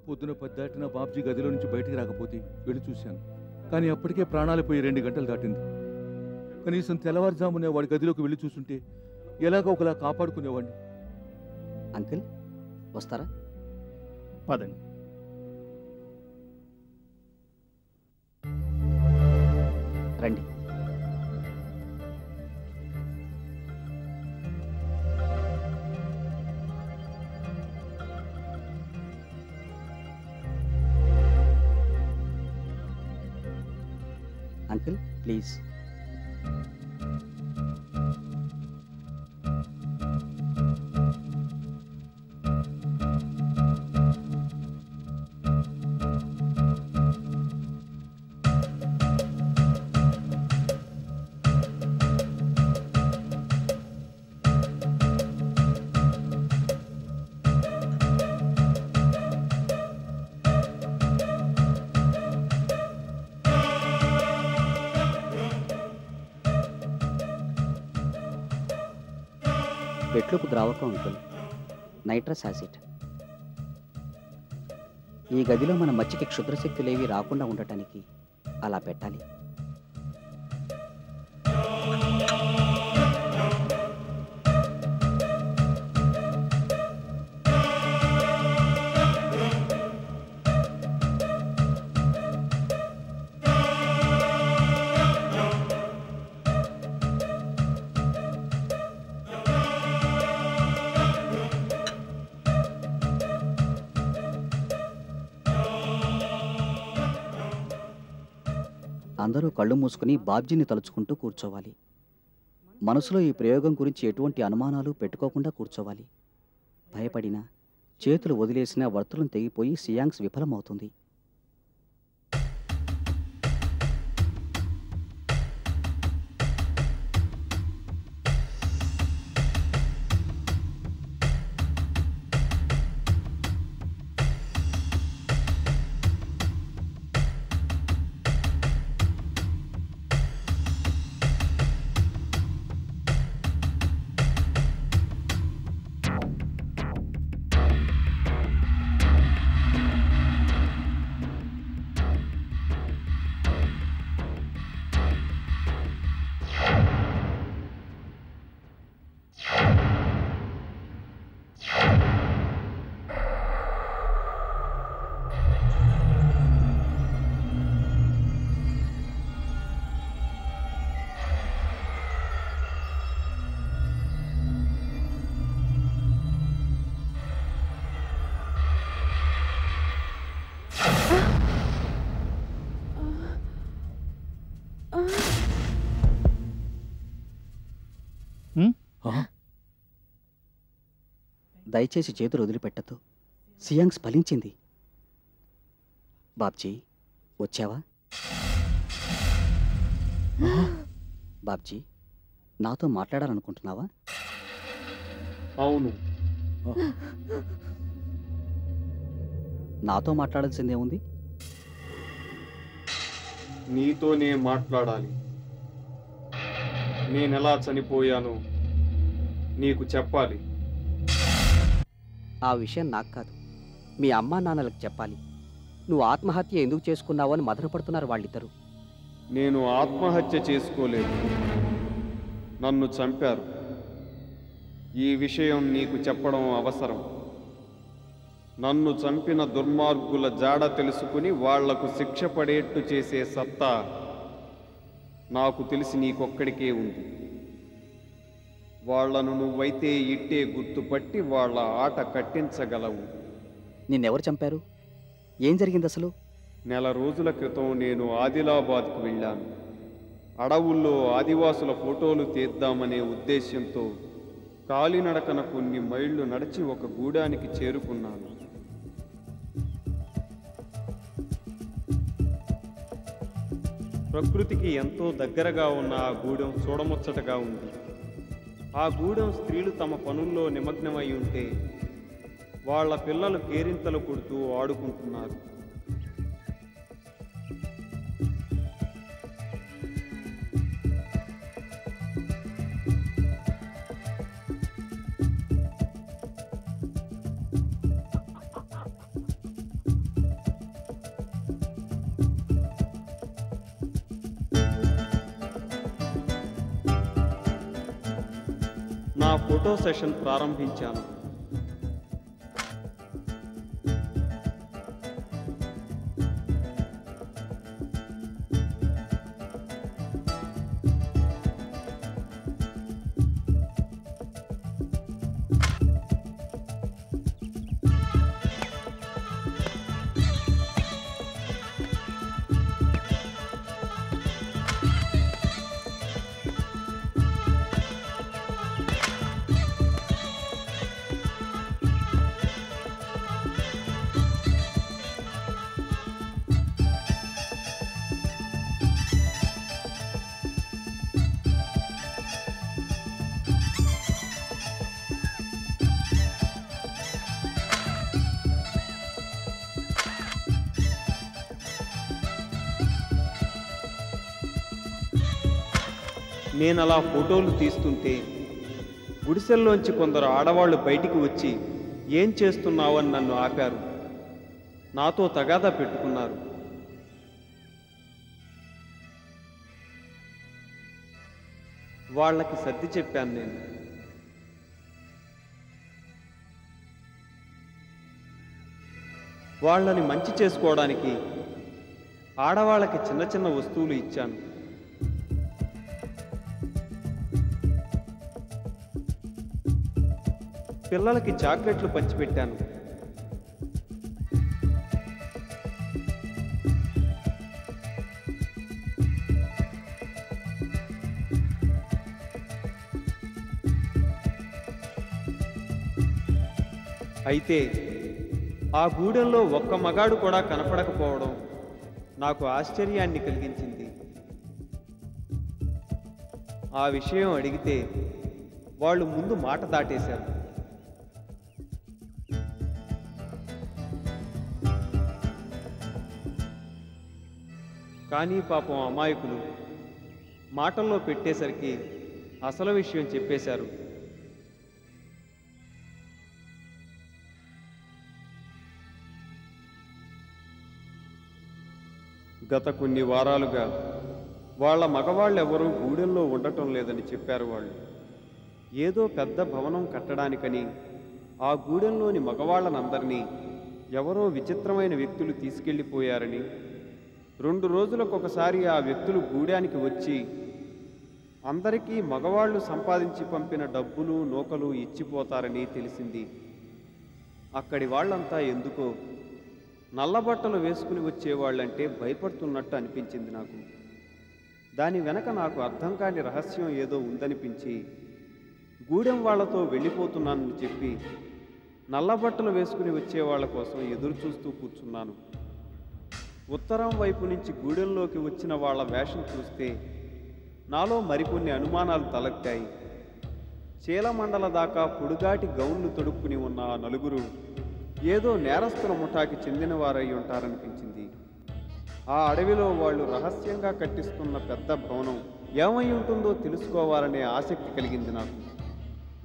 పొద్దున 10 దాటిన బాబ్జీ గదిలో నుంచి బయటికి రాకపోతే వెళ్ళి చూశాను. కానీ అప్పటికే ప్రాణాలు పోయి 2 గంటలు దాటింది. కనీసం తెల్లవారుజామునే వాడి గదిలోకి వెళ్ళి చూస్తుంటే ఎలాగో ఒకలా కాపాడుకునేవాడిని. అంకుల్ వస్తారా? పదండి. రండి. Uncle please. పెట్లుకు ద్రావకం అంకుల్, నైట్రస్ యాసిడ్. ఈ గదిలో మన మచ్చికి క్షుద్రశక్తులేవి రాకుండా ఉండటానికి అలా పెట్టాలి. అందరూ కళ్ళు మూసుకుని బాబ్జీని తలుచుకుంటూ కూర్చోవాలి. మనసులో ఈ ప్రయోగం గురించి ఎటువంటి అనుమానాలు పెట్టుకోకుండా కూర్చోవాలి. భయపడినా, చేతులు వదిలేసినా వర్తులను తెగిపోయి సియాంగ్స్ విఫలమవుతుంది. దయచేసి చేతులు వదిలిపెట్టద్దు. సియాంగ్స్ ఫలించింది. బాబ్జీ వచ్చావా? బాబ్జీ నాతో మాట్లాడాలనుకుంటున్నావా? అవును. నాతో మాట్లాడాల్సిందేముంది? నీతోనే మాట్లాడాలి. నేనెలా చనిపోయానో నీకు చెప్పాలి. ఆ విషయం నాకు కాదు, మీ అమ్మా నాన్నలకు చెప్పాలి. నువ్వు ఆత్మహత్య ఎందుకు చేసుకున్నావు అని మదనపడుతున్నారు వాళ్ళిద్దరూ. నేను ఆత్మహత్య చేసుకోలేదు, నన్ను చంపారు. ఈ విషయం నీకు చెప్పడం అవసరం. నన్ను చంపిన దుర్మార్గుల జాడ తెలుసుకుని వాళ్లకు శిక్ష పడేట్టు చేసే సత్తా నాకు తెలిసి నీకొక్కడికే ఉంది. వాళ్లను నువ్వైతే ఇట్టే గుర్తుపట్టి వాళ్ళ ఆట కట్టించగలవు. నిన్నెవరు చంపారు? ఏం జరిగింది అసలు? నెల రోజుల క్రితం నేను ఆదిలాబాద్కు వెళ్ళాను. అడవుల్లో ఆదివాసుల ఫోటోలు తీద్దామనే ఉద్దేశ్యంతో కాలినడకన కొన్ని మైళ్ళు నడిచి ఒక గూడానికి చేరుకున్నాను. ప్రకృతికి ఎంతో దగ్గరగా ఉన్న ఆ గూడెం చూడముచ్చటగా ఉంది. ఆ గూడెం స్త్రీలు తమ పనుల్లో నిమగ్నమై ఉంటే వాళ్ళ పిల్లలు కేరింతలు కొడుతూ ఆడుకుంటున్నారు. నా ఫోటో సెషన్ ప్రారంభించాను. నేను అలా ఫోటోలు తీస్తుంటే గుడిసెల్లోంచి కొందరు ఆడవాళ్ళు బయటికి వచ్చి ఏం చేస్తున్నావని నన్ను ఆపారు. నాతో తగాదా పెట్టుకున్నారు. వాళ్ళకి సర్ది చెప్పాను నేను. వాళ్ళని మంచి చేసుకోవడానికి ఆడవాళ్ళకి చిన్న చిన్న వస్తువులు ఇచ్చాను. పిల్లలకి చాక్లెట్లు పంచిపెట్టాను. అయితే ఆ గూడెంలో ఒక్క మగాడు కూడా కనపడకపోవడం నాకు ఆశ్చర్యాన్ని కలిగించింది. ఆ విషయం అడిగితే వాళ్ళు ముందు మాట దాటేశారు. కానీ పాపం అమాయకులు మాటల్లో పెట్టేసరికి అసలు విషయం చెప్పేశారు. గత కొన్ని వారాలుగా వాళ్ళ మగవాళ్ళెవరూ గూడెంలో ఉండటం లేదని చెప్పారు వాళ్ళు. ఏదో పెద్ద భవనం కట్టడానికని ఆ గూడెంలోని మగవాళ్ళనందరినీ ఎవరో విచిత్రమైన వ్యక్తులు తీసుకెళ్ళిపోయారని, 2 రోజులకొకసారి ఆ వ్యక్తులు గూడానికి వచ్చి అందరికీ మగవాళ్ళు సంపాదించి పంపిన డబ్బులు నూకలు ఇచ్చిపోతారని తెలిసింది. అక్కడి వాళ్ళంతా ఎందుకో నల్లబట్టలు వేసుకుని వచ్చేవాళ్ళంటే భయపడుతున్నట్టు అనిపించింది నాకు. దాని వెనక నాకు అర్థం కాని రహస్యం ఏదో ఉందనిపించి గూడెం వాళ్లతో వెళ్ళిపోతున్నానని చెప్పి నల్లబట్టలు వేసుకుని వచ్చేవాళ్ల కోసం ఎదురు చూస్తూ కూర్చున్నాను. ఉత్తరం వైపు నుంచి గూడెంలోకి వచ్చిన వాళ్ళ వేషం చూస్తే నాలో మరికొన్ని అనుమానాలు తలెత్తాయి. చీలమండల దాకా పొడుగాటి గౌన్లు తొడుక్కుని ఉన్న ఆ నలుగురు ఏదో నేరస్తుల ముఠాకి చెందినవారై ఉంటారనిపించింది. ఆ అడవిలో వాళ్ళు రహస్యంగా కట్టిస్తున్న పెద్ద భవనం ఏమై ఉంటుందో తెలుసుకోవాలనే ఆసక్తి కలిగింది నాకు.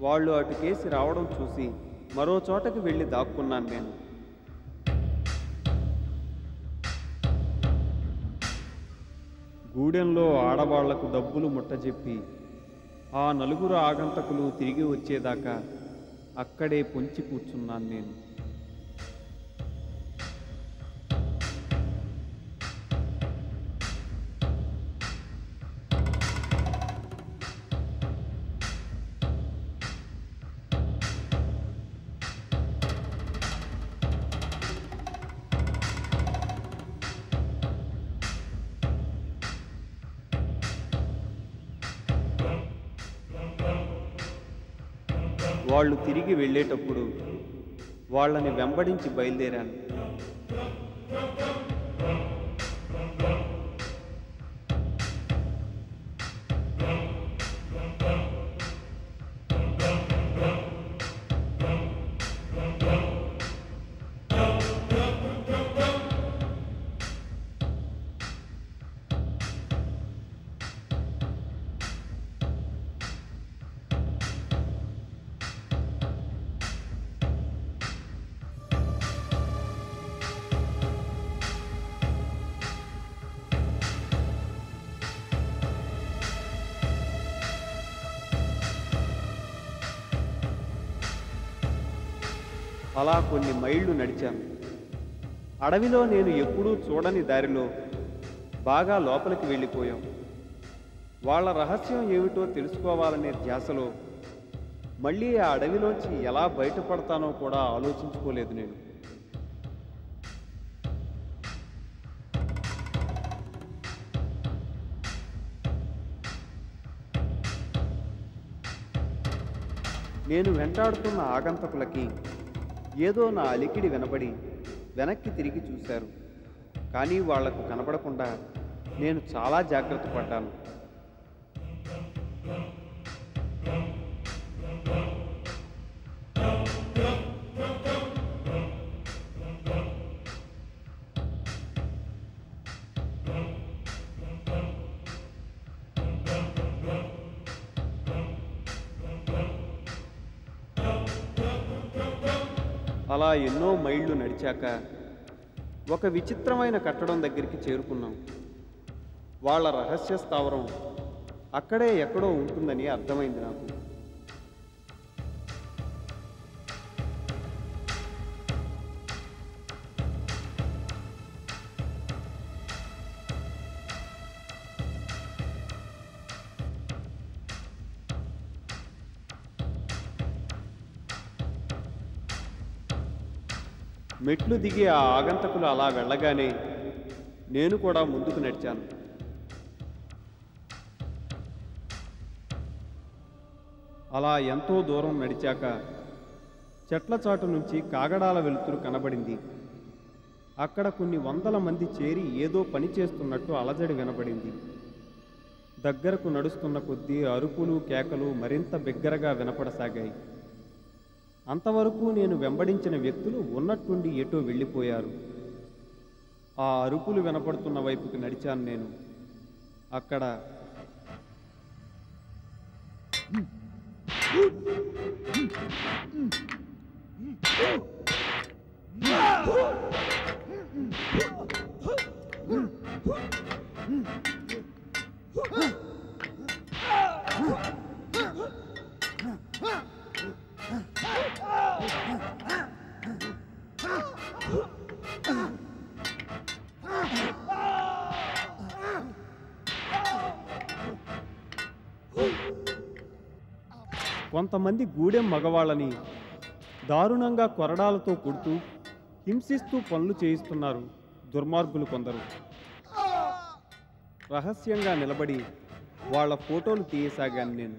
వాళ్ళు అటుకేసి రావడం చూసి మరో చోటకి వెళ్ళి దాక్కున్నాను నేను. గూడెంలో ఆడవాళ్లకు డబ్బులు ముట్టజెప్పి ఆ నలుగురు ఆగంతకులు తిరిగి వచ్చేదాకా అక్కడే పొంచి కూర్చున్నాను నేను. వాళ్ళు తిరిగి వెళ్ళేటప్పుడు వాళ్ళని వెంబడించి బయలుదేరాను. అలా కొన్ని మైళ్ళు నడిచాను. అడవిలో నేను ఎప్పుడూ చూడని దారిలో బాగా లోపలికి వెళ్ళిపోయాం. వాళ్ళ రహస్యం ఏమిటో తెలుసుకోవాలనే ధ్యాసలో మళ్ళీ ఆ అడవిలోంచి ఎలా బయటపడతానో కూడా ఆలోచించుకోలేదు నేను. నేను వెంటాడుతున్న ఆగంతకులకి ఏదో నా అలికిడి వినబడి వెనక్కి తిరిగి చూశారు. కానీ వాళ్లకు కనబడకుండా నేను చాలా జాగ్రత్త పడ్డాను. అలా ఎన్నో మైళ్ళు నడిచాక ఒక విచిత్రమైన కట్టడం దగ్గరికి చేరుకున్నాం. వాళ్ళ రహస్య స్థావరం అక్కడే ఎక్కడో ఉంటుందని అర్థమైంది నాకు. మెట్లు దిగి ఆ ఆగంతకులు అలా వెళ్ళగానే నేను కూడా ముందుకు నడిచాను. అలా ఎంతో దూరం నడిచాక చెట్ల చాటు నుంచి కాగడాల వెలుతురు కనబడింది. అక్కడ కొన్ని వందల మంది చేరి ఏదో పని చేస్తున్నట్టు అలజడి వినబడింది. దగ్గరకు నడుస్తున్న కొద్దీ అరుపులు కేకలు మరింత బిగ్గరగా వినపడసాగాయి. అంతవరకు నేను వెంబడించిన వ్యక్తులు ఉన్నట్టుండి ఎటో వెళ్ళిపోయారు. ఆ అరుపులు వినపడుతున్న వైపుకి నడిచాను నేను. అక్కడ కొంతమంది గూడెం మగవాళ్ళని దారుణంగా కొరడాలతో కొడుతూ హింసిస్తూ పనులు చేయిస్తున్నారు దుర్మార్గులు కొందరు. రహస్యంగా నిలబడి వాళ్ళ ఫోటోలు తీయసాగాను నేను.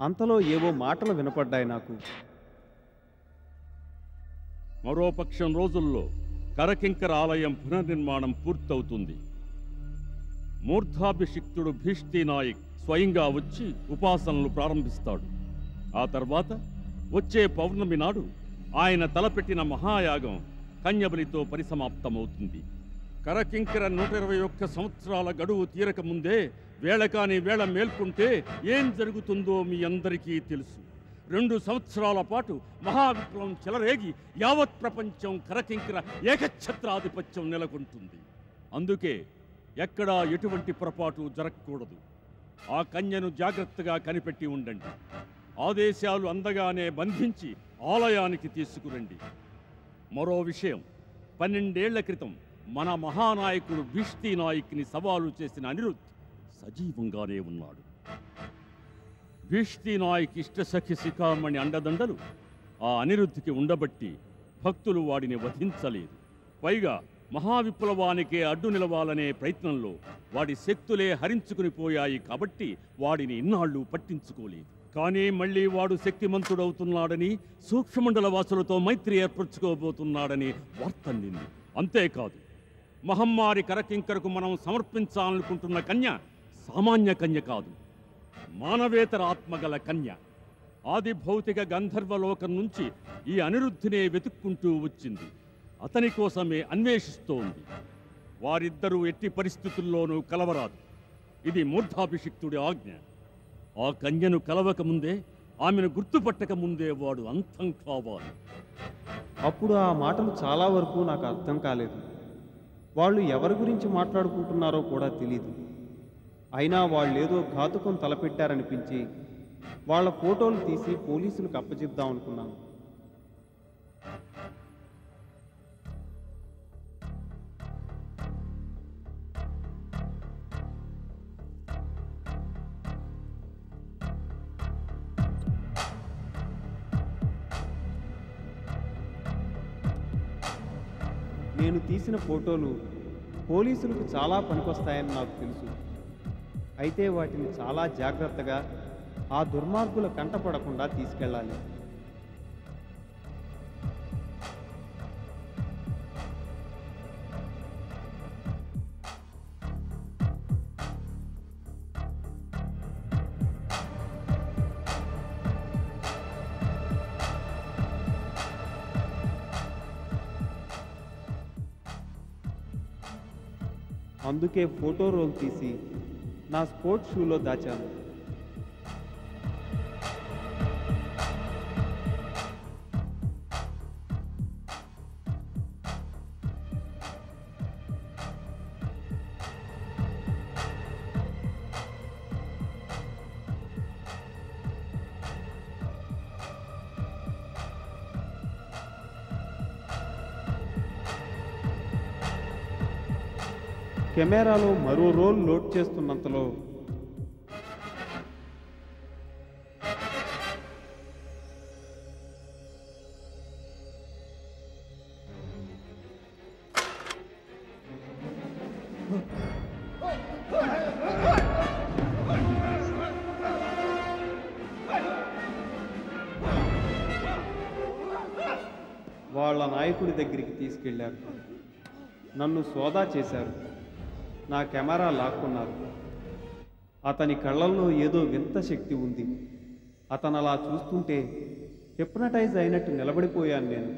అంతలో ఏవో మాటలు వినపడ్డాయి నాకు. మరో పక్షం రోజుల్లో కరకింకర ఆలయం పునర్నిర్మాణం పూర్తవుతుంది. మూర్ధాభిషిక్తుడు భీష్టి నాయక్ స్వయంగా వచ్చి ఉపాసనలు ప్రారంభిస్తాడు. ఆ తర్వాత వచ్చే పౌర్ణమి నాడు ఆయన తలపెట్టిన మహాయాగం కన్యబలితో పరిసమాప్తమవుతుంది. కరకింకర 121 సంవత్సరాల గడువు తీరక ముందే వేళకాని వేళ మేల్కొంటే ఏం జరుగుతుందో మీ అందరికీ తెలుసు. 2 సంవత్సరాల పాటు మహావిప్లవం చెలరేగి యావత్ ప్రపంచం కరకింకర ఏకఛత్రాధిపత్యం నెలకొంటుంది. అందుకే ఎక్కడా ఎటువంటి పొరపాటు జరగకూడదు. ఆ కన్యను జాగ్రత్తగా కనిపెట్టి ఉండండి. ఆదేశాలు అందగానే బంధించి ఆలయానికి తీసుకురండి. మరో విషయం, 12 ఏళ్ల క్రితం మన మహానాయకుడు భీష్టి నాయక్ని సవాలు చేసిన అనిరుద్ధ్ సజీవంగానే ఉన్నాడు. భీష్టి నాయక్ ఇష్టసఖి శిఖామణి అండదండలు ఆ అనిరుద్ధికి ఉండబట్టి భక్తులు వాడిని వధించలేదు. పైగా మహావిప్లవానికే అడ్డు నిలవాలనే ప్రయత్నంలో వాడి శక్తులే హరించుకుని పోయాయి కాబట్టి వాడిని ఇన్నాళ్ళు పట్టించుకోలేదు. కానీ మళ్ళీ వాడు శక్తిమంతుడవుతున్నాడని, సూక్ష్మమండల వాసులతో మైత్రి ఏర్పరచుకోబోతున్నాడని వార్తందింది. అంతేకాదు, మహమ్మారి కరకింకరకు మనం సమర్పించాలనుకుంటున్న కన్య సామాన్య కన్య కాదు, మానవేతర ఆత్మగల కన్య. ఆది భౌతిక గంధర్వలోకం నుంచి ఈ అనిరుద్ధినే వెతుక్కుంటూ వచ్చింది. అతని కోసమే అన్వేషిస్తోంది. వారిద్దరూ ఎట్టి పరిస్థితుల్లోనూ కలవరాదు. ఇది మూర్ధాభిషిక్తుడి ఆజ్ఞ. ఆ కన్యను కలవకముందే, ఆమెను గుర్తుపట్టకముందే వాడు అంతం కావాలి. అప్పుడు ఆ మాటలు చాలా వరకు నాకు అర్థం కాలేదు. వాళ్ళు ఎవరి గురించి మాట్లాడుకుంటున్నారో కూడా తెలీదు. అయినా వాళ్ళేదో ఘాతుకం తలపెట్టారనిపించి వాళ్ళ ఫోటోలు తీసి పోలీసులకు అప్పచెప్దాం అనుకున్నాను. నేను తీసిన ఫోటోలు పోలీసులకు చాలా పనికొస్తాయని నాకు తెలుసు. అయితే వాటిని చాలా జాగ్రత్తగా ఆ దుర్మార్గుల కంటపడకుండా తీసుకెళ్ళాలి. అందుకే ఫోటో రోల్ తీసి నా స్పోర్ట్స్ షూలో దాచాను. కెమెరాలో మరో రోల్ లోడ్ చేస్తున్నంతలో వాళ్ళ నాయకుడి దగ్గరికి తీసుకెళ్లారు. నన్ను సోదా చేశారు. నా కెమెరా లాక్కున్నారు. అతని కళ్ళల్లో ఏదో వింత శక్తి ఉంది. అతను అలా చూస్తుంటే హిప్నటైజ్ అయినట్టు నిలబడిపోయాను నేను.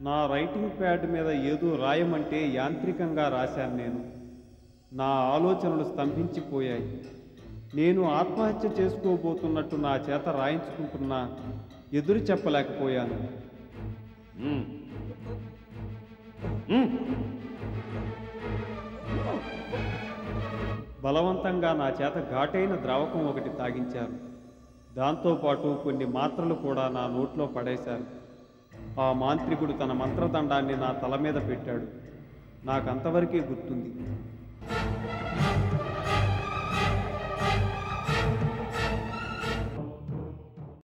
నా రైటింగ్ ప్యాడ్ మీద ఏదో రాయమంటే యాంత్రికంగా రాశాను నేను. నా ఆలోచనలు స్తంభించిపోయాయి. నేను ఆత్మహత్య చేసుకోబోతున్నట్టు నా చేత రాయించుకుంటున్నా ఎదురు చెప్పలేకపోయాను. బలవంతంగా నా చేత ఘాటైన ద్రావకం ఒకటి తాగించారు. దాంతోపాటు కొన్ని మాత్రలు కూడా నా నోట్లో పడేశారు. ఆ మాంత్రికుడు తన మంత్రదండాన్ని నా తల మీద పెట్టాడు. నాకంతవరకే గుర్తుంది.